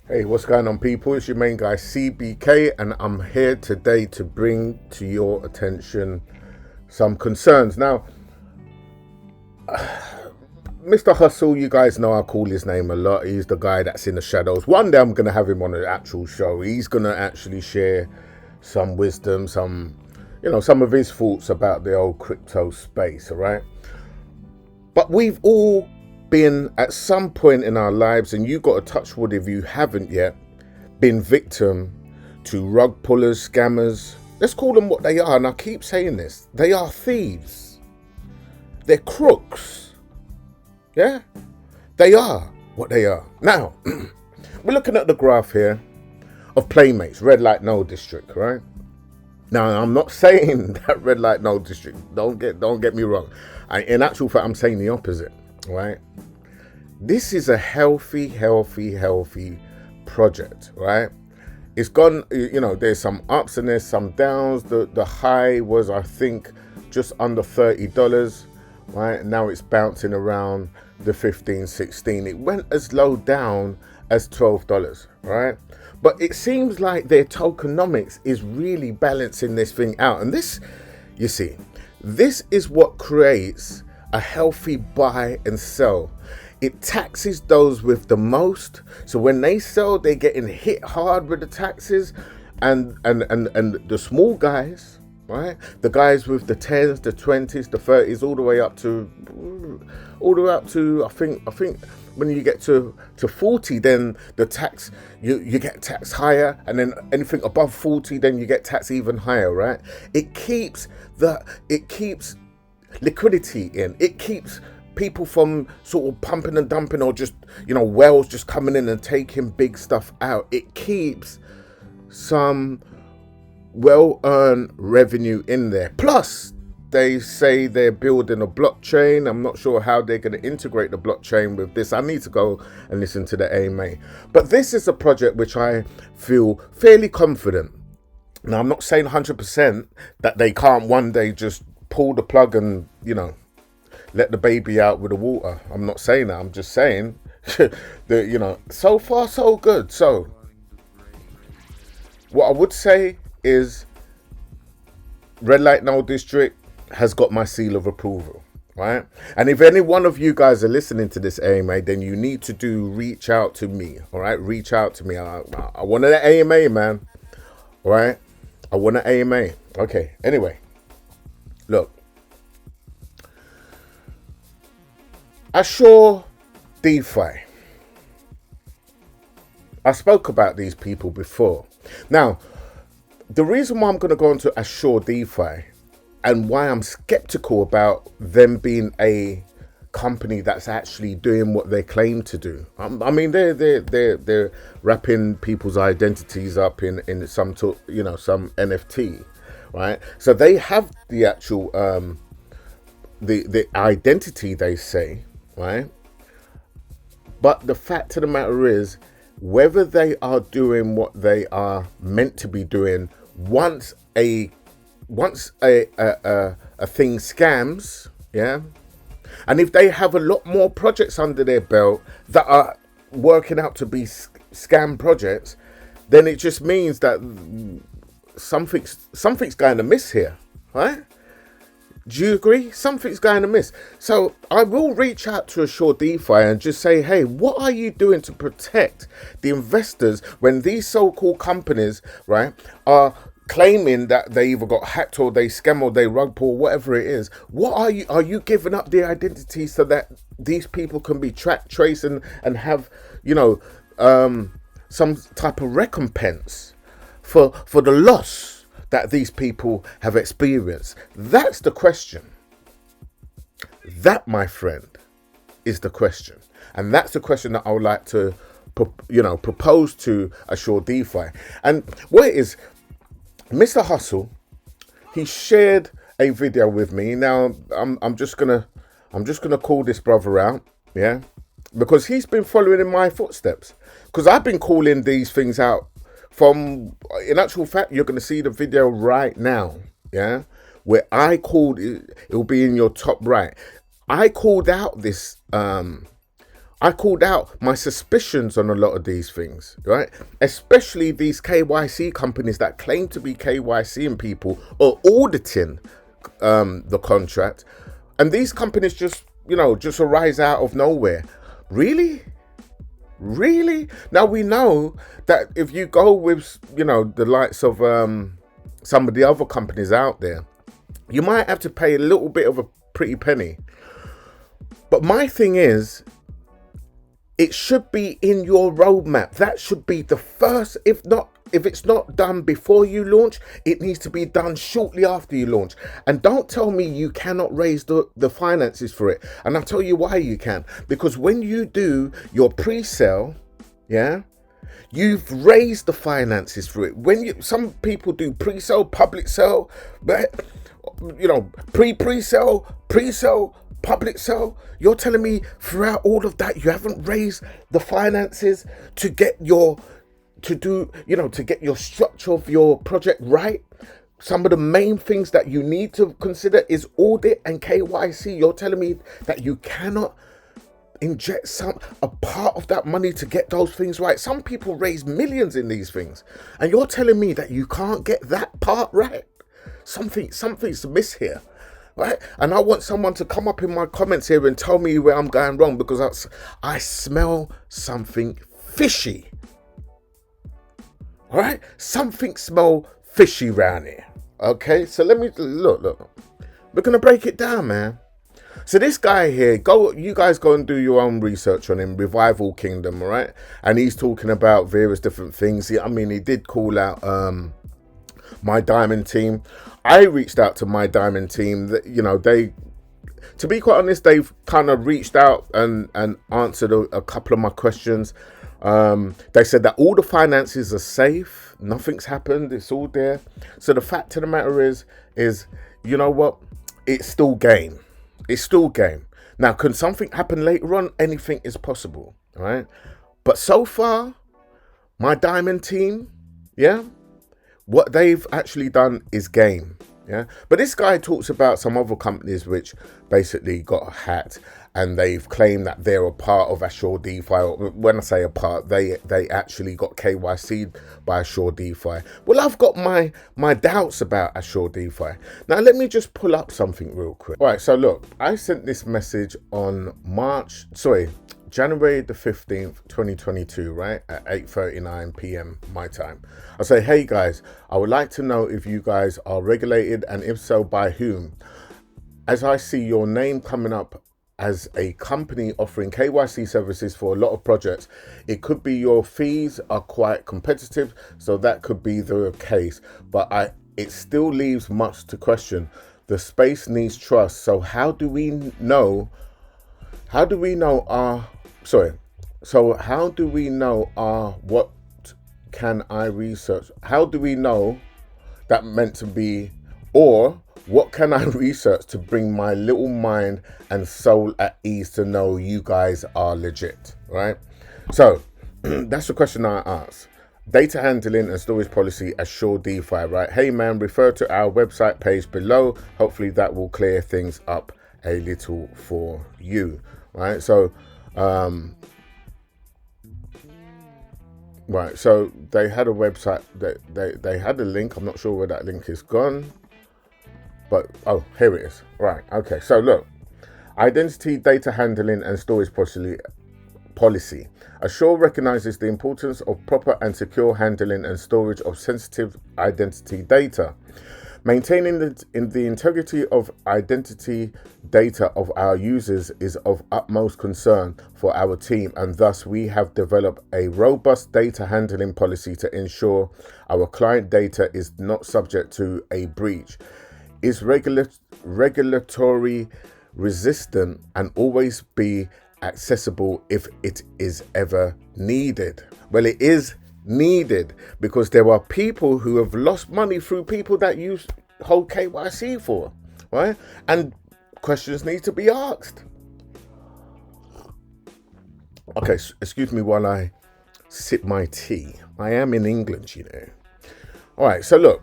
Hey, what's going on, people? It's your main guy CBK, and I'm here today to bring to your attention some concerns. Now, Mr. Hustle, you guys know I call his name a lot. He's the guy that's in the shadows. One day I'm going to have him on an actual show. He's going to actually share some wisdom, some of his thoughts about the old crypto space, all right? But we've all been at some point in our lives, and you got to touch wood if you haven't yet, been victim to rug pullers, scammers. Let's call them what they are. And I keep saying this. They are thieves. They're crooks. Yeah? They are what they are. Now, we're looking at the graph here of Playmates, red light, no district, right? Now, I'm not saying that red light, no district. Don't get me wrong. In actual fact, I'm saying the opposite, right? This is a healthy project, right? It's gone, there's some ups and there's some downs. The high was, I think, just under $30, right? Now it's bouncing around the 15, 16. It went as low down as $12, right? But it seems like their tokenomics is really balancing this thing out. And this, you see, this is what creates a healthy buy and sell. It taxes those with the most. So when they sell, they're getting hit hard with the taxes. And the small guys, right? The guys with the 10s, the 20s, the 30s, all the way up to I think when you get to 40, then the tax you get taxed higher, and then anything above 40, then you get taxed even higher, right? It keeps liquidity in. It keeps people from sort of pumping and dumping, or just whales just coming in and taking big stuff out. It keeps some well-earned revenue in there. Plus, they say they're building a blockchain. I'm not sure how they're going to integrate the blockchain with this. I need to go and listen to the AMA. But this is a project which I feel fairly confident. Now, I'm not saying 100% that they can't one day just pull the plug and, let the baby out with the water. I'm not saying that. I'm just saying that, so far so good. So what I would say is red light, no district has got my seal of approval, right? And if any one of you guys are listening to this AMA, then you need to reach out to me, all right? Reach out to me. I want an AMA, man, all right? I want an AMA. Okay, anyway, look. Assure DeFi. I spoke about these people before. Now, the reason why I'm going to go into Assure DeFi and why I'm skeptical about them being a company that's actually doing what they claim to do. I mean, they're wrapping people's identities up in some NFT, right? So they have the actual the identity, they say, right? But the fact of the matter is, whether they are doing what they are meant to be doing, once a thing scams, yeah, and if they have a lot more projects under their belt that are working out to be scam projects, then it just means that something's going to miss here, right? Do you agree? Something's going to miss. So I will reach out to Assure DeFi and just say, hey, what are you doing to protect the investors when these so-called companies, right, are claiming that they either got hacked or they scam or they rug pull, whatever it is? What are you giving up their identity so that these people can be tracked, traced, and have, some type of recompense for the loss that these people have experienced? That's the question. That, my friend, is the question. And that's the question that I would like to, propose to Assure DeFi. And what it is, Mr. Hustle, he shared a video with me. Now, I'm just gonna call this brother out, yeah, because he's been following in my footsteps. Because I've been calling these things out. In actual fact, you're going to see the video right now, yeah, where I called, it will be in your top right. I called out this I called out my suspicions on a lot of these things, right? Especially these KYC companies that claim to be KYCing people or auditing the contract. And these companies just, just arise out of nowhere. Really? Really? Now we know that if you go with, the likes of some of the other companies out there, you might have to pay a little bit of a pretty penny. But my thing is, it should be in your roadmap. That should be the first, if it's not done before you launch, it needs to be done shortly after you launch. And don't tell me you cannot raise the finances for it. And I'll tell you why you can. Because when you do your pre-sale, you've raised the finances for it. Some people do pre-sale, public sale, but pre-sale, pre-sale, public sale. You're telling me throughout all of that you haven't raised the finances to get your structure of your project right? Some of the main things that you need to consider is audit and KYC. You're telling me that you cannot inject a part of that money to get those things right. Some people raise millions in these things, and you're telling me that you can't get that part right. Something's amiss here, right? And I want someone to come up in my comments here and tell me where I'm going wrong, because I smell something fishy. All right, something smell fishy around here. Okay, so let me look. We're gonna break it down, man. So this guy here, you guys go and do your own research on him, Revival Kingdom, all right? And he's talking about various different things. He did call out My Diamond Team. I reached out to My Diamond Team. They, to be quite honest, they've kind of reached out and answered a couple of my questions. They said that all the finances are safe. Nothing's happened. It's all there. So the fact of the matter is, you know what? It's still game. It's still game. Now, can something happen later on? Anything is possible, right? But so far, My Diamond Team, what they've actually done is game. But this guy talks about some other companies which basically got hacked, and they've claimed that they're a part of Azure DeFi. When I say a part, they actually got KYC'd by Azure DeFi. Well, I've got my doubts about Azure DeFi. Now, let me just pull up something real quick. All right, so look, I sent this message on January the 15th, 2022, right, at 8:39 p.m. my time. I say, hey guys, I would like to know if you guys are regulated, and if so, by whom. As I see your name coming up as a company offering KYC services for a lot of projects, it could be your fees are quite competitive, so that could be the case. But it still leaves much to question. The space needs trust. So how do we know what can I research? How do we know that meant to be, or what can I research to bring my little mind and soul at ease to know you guys are legit, right? So that's the question I asked. Data handling and storage policy, Azure DeFi, right? Hey man, refer to our website page below. Hopefully that will clear things up a little for you, right? So right, so they had a website, they had a link. I'm not sure where that link is gone, but here it is. Right, okay, so look, identity, data handling and storage policy. Azure recognizes the importance of proper and secure handling and storage of sensitive identity data. Maintaining the integrity of identity data of our users is of utmost concern for our team, and thus we have developed a robust data handling policy to ensure our client data is not subject to a breach, is regulatory resistant, and always be accessible if it is ever needed. Well, it is needed because there are people who have lost money through people that use hold KYC for, right? And questions need to be asked. Okay, excuse me while I sip my tea. I am in England, you know. All right, so look,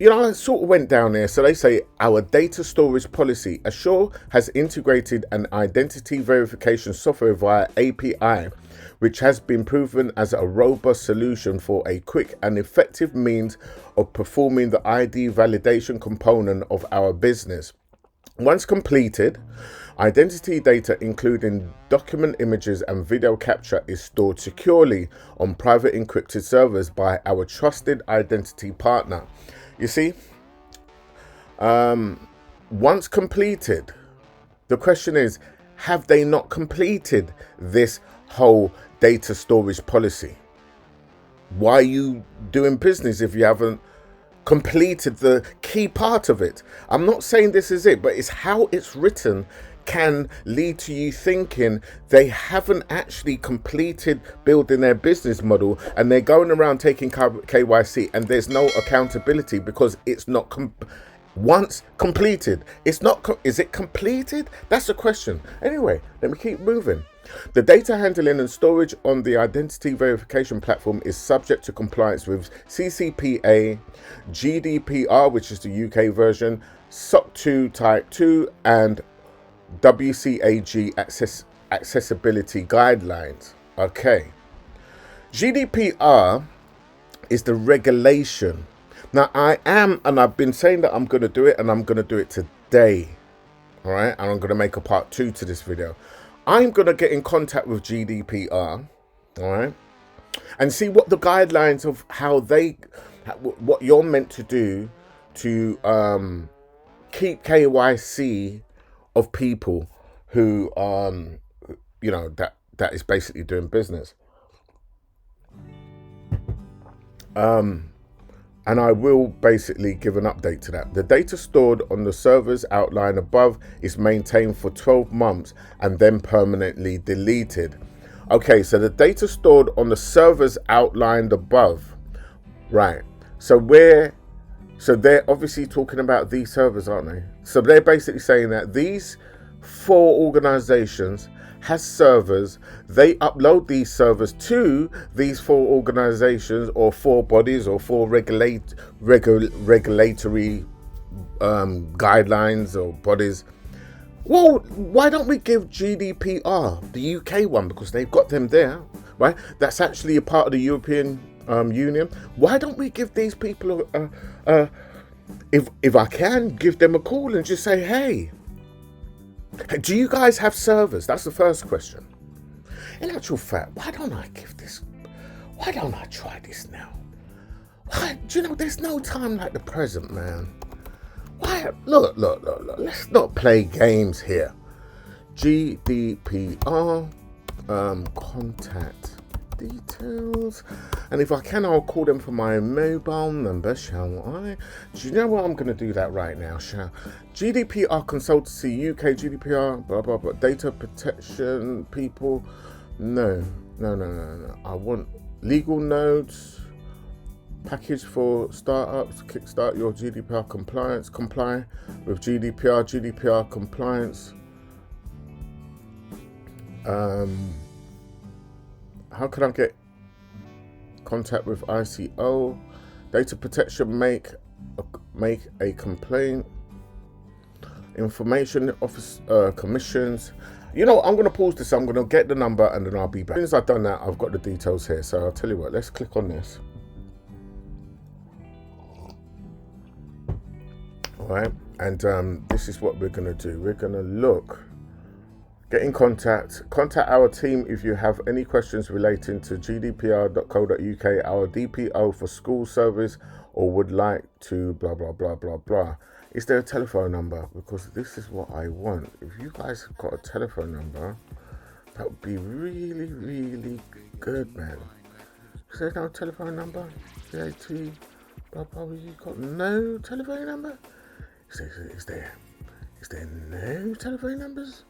I sort of went down there. So they say our data storage policy. Assure has integrated an identity verification software via API, which has been proven as a robust solution for a quick and effective means of performing the ID validation component of our business. Once completed, identity data, including document images and video capture, is stored securely on private encrypted servers by our trusted identity partner. You see, once completed, the question is, have they not completed this whole data storage policy? Why are you doing business if you haven't completed the key part of it? I'm not saying this is it, but it's how it's written can lead to you thinking they haven't actually completed building their business model, and they're going around taking KYC and there's no accountability because it's not once completed. It's not is it completed? That's the question. Anyway, let me keep moving. The data handling and storage on the identity verification platform is subject to compliance with CCPA, GDPR, which is the UK version, SOC 2 Type 2, and WCAG accessibility guidelines. Okay. GDPR is the regulation. Now I've been saying that I'm going to do it, and I'm going to do it today. All right. And I'm going to make a part 2 to this video. I'm going to get in contact with GDPR. All right. And see what the guidelines of what you're meant to do to keep KYC of people who that is basically doing business. And I will basically give an update to that. The data stored on the servers outlined above is maintained for 12 months and then permanently deleted. Okay, so the data stored on the servers outlined above, right? So they're obviously talking about these servers, aren't they? So they're basically saying that these 4 organizations has servers. They upload these servers to these 4 organizations or 4 bodies or 4 regulatory guidelines or bodies. Well, why don't we give GDPR, the UK one, because they've got them there, right? That's actually a part of the European Union. Why don't we give these people if I can give them a call and just say, hey, do you guys have servers? That's the first question. In actual fact, why don't I try this now? Why? Do you know, there's no time like the present, man. Why? Look. Let's not play games here. GDPR, contact details. And if I can, I'll call them from my mobile number, shall I? Do you know what? I'm going to do that right now, GDPR consultancy, UK GDPR, blah, blah, blah. Data protection people. No. I want legal notes, package for startups, kickstart your GDPR compliance, comply with GDPR compliance. How can I get contact with ICO? Data protection, make a complaint. Information office commissions. You know, I'm going to pause this. I'm going to get the number and then I'll be back. As soon as I've done that, I've got the details here. So I'll tell you what, let's click on this. All right. And this is what we're going to do. We're going to look. Get in contact our team if you have any questions relating to gdpr.co.uk, our DPO for school service, or would like to blah, blah, blah, blah, blah. Is there a telephone number? Because this is what I want. If you guys have got a telephone number, that would be really, really good, man. Is there no telephone number? VAT, blah, blah, blah. You got no telephone number? Is there no telephone numbers?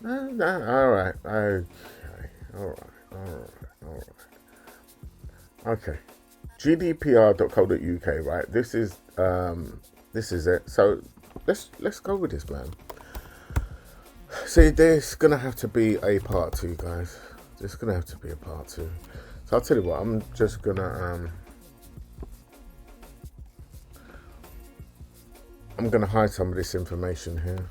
No, all right, okay, all right. Okay, gdpr.co.uk, right? This is it. So let's go with this, man. See, there's gonna have to be a part 2, guys. There's gonna have to be a part 2. So I'll tell you what. I'm just gonna I'm going to hide some of this information here.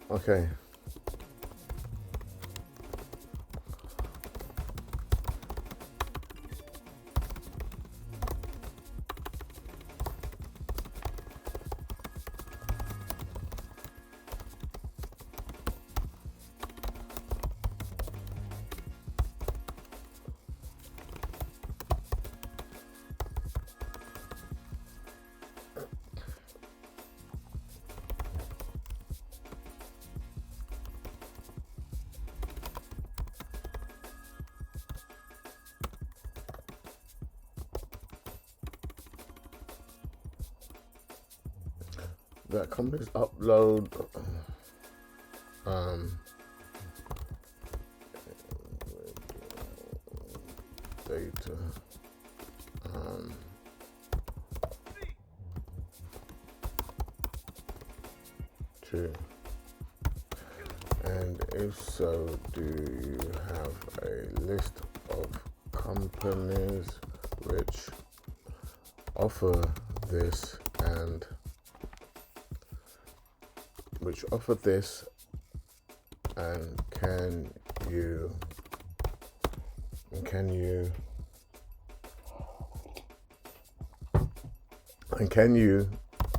Okay. That companies upload data to, and if so, do you have a list of companies which offer this and can you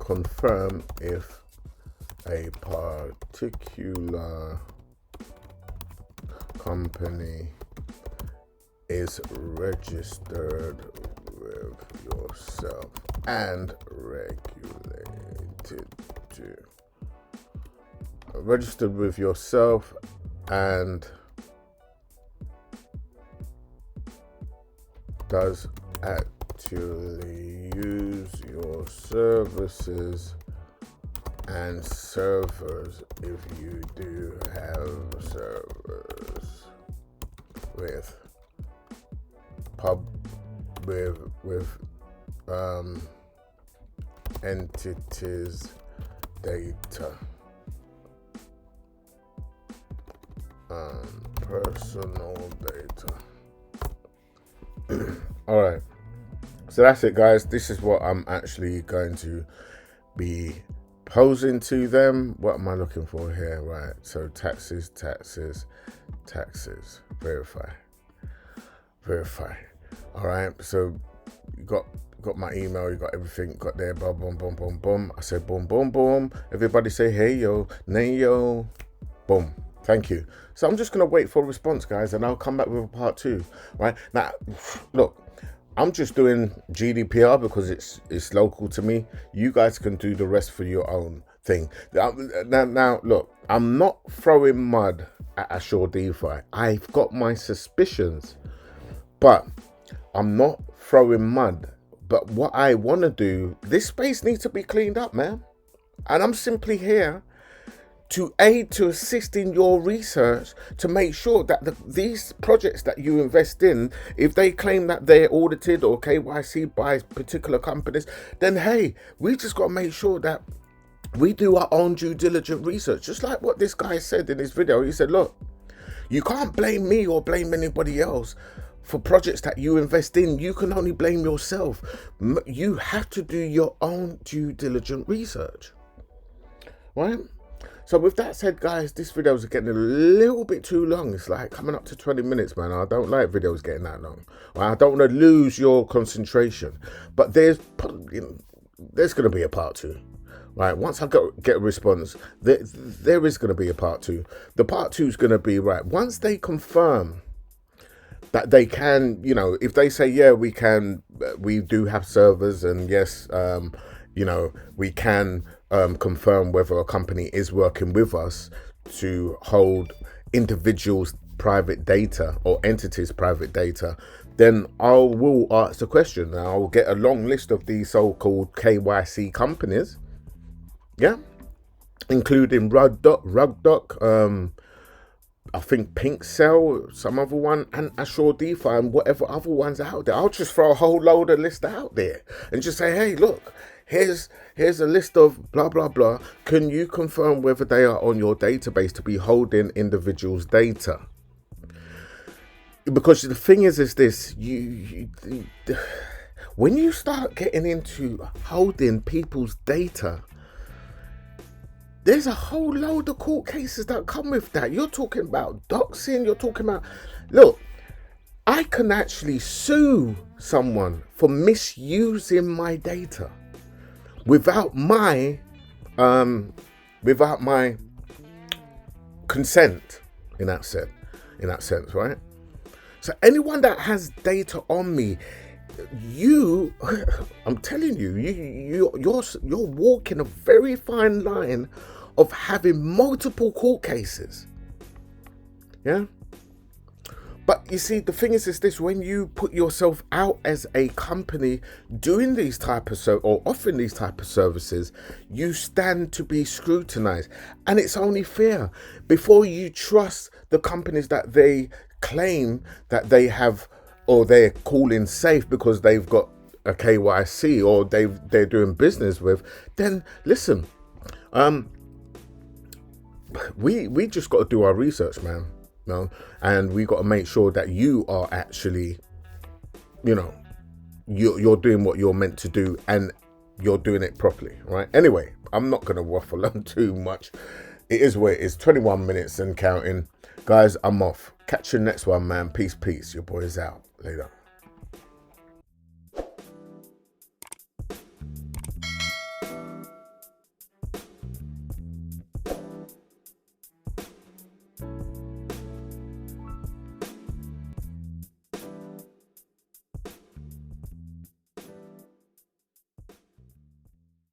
confirm if a particular company is registered with yourself and regulated to? Registered with yourself and does actually use your services and servers, if you do have servers with entities data, personal data. All right, so that's it, guys. This is what I'm actually going to be posing to them. What am I looking for here? Right, so taxes, verify. All right, so you got my email, you got everything, got there, boom, boom, boom, boom, boom. I said boom, boom, boom. Everybody say hey yo, nay yo, boom. Thank you. So I'm just going to wait for a response, guys, and I'll come back with a part 2. Right now, look, I'm just doing GDPR because it's local to me. You guys can do the rest for your own thing. Now look, I'm not throwing mud at Ashore DeFi. I've got my suspicions, but I'm not throwing mud. But what I want to do, this space needs to be cleaned up, man. And I'm simply here to aid, to assist in your research, to make sure that these projects that you invest in, if they claim that they're audited or KYC by particular companies, then hey, we just got to make sure that we do our own due diligent research. Just like what this guy said in his video. He said, look, you can't blame me or blame anybody else for projects that you invest in. You can only blame yourself. You have to do your own due diligent research, right? So with that said, guys, this video is getting a little bit too long. It's like coming up to 20 minutes, man. I don't like videos getting that long. I don't want to lose your concentration. But there's going to be a part 2. Right, once I get a response, there is going to be a part 2. The part 2 is going to be, right, once they confirm that they can, if they say, yeah, we do have servers, and yes, we can confirm whether a company is working with us to hold individuals' private data or entities' private data, then I will ask the question. I will get a long list of these so-called KYC companies, yeah, including Rugdoc, I think Pink Cell, some other one, and Ashore DeFi, and whatever other ones out there. I'll just throw a whole load of list out there and just say, hey, look, here's a list of blah blah blah. Can you confirm whether they are on your database to be holding individuals' data? Because the thing is this: when you start getting into holding people's data, there's a whole load of court cases that come with that. You're talking about doxing, you're talking about, look, I can actually sue someone for misusing my data without my consent in that sense, right? So anyone that has data on me, I'm telling you, you're walking a very fine line of having multiple court cases. Yeah. But you see, the thing is this: when you put yourself out as a company doing these type of or offering these type of services, you stand to be scrutinized, and it's only fair. Before you trust the companies that they claim that they have, or they're calling safe because they've got a KYC or they're doing business with, then listen, we just got to do our research, man. You know? And we got to make sure that you are actually, you're doing what you're meant to do, and you're doing it properly, right? Anyway, I'm not going to waffle on too much. It is what it is. 21 minutes and counting. Guys, I'm off. Catch you next one, man. Peace. Your boy's out. Later.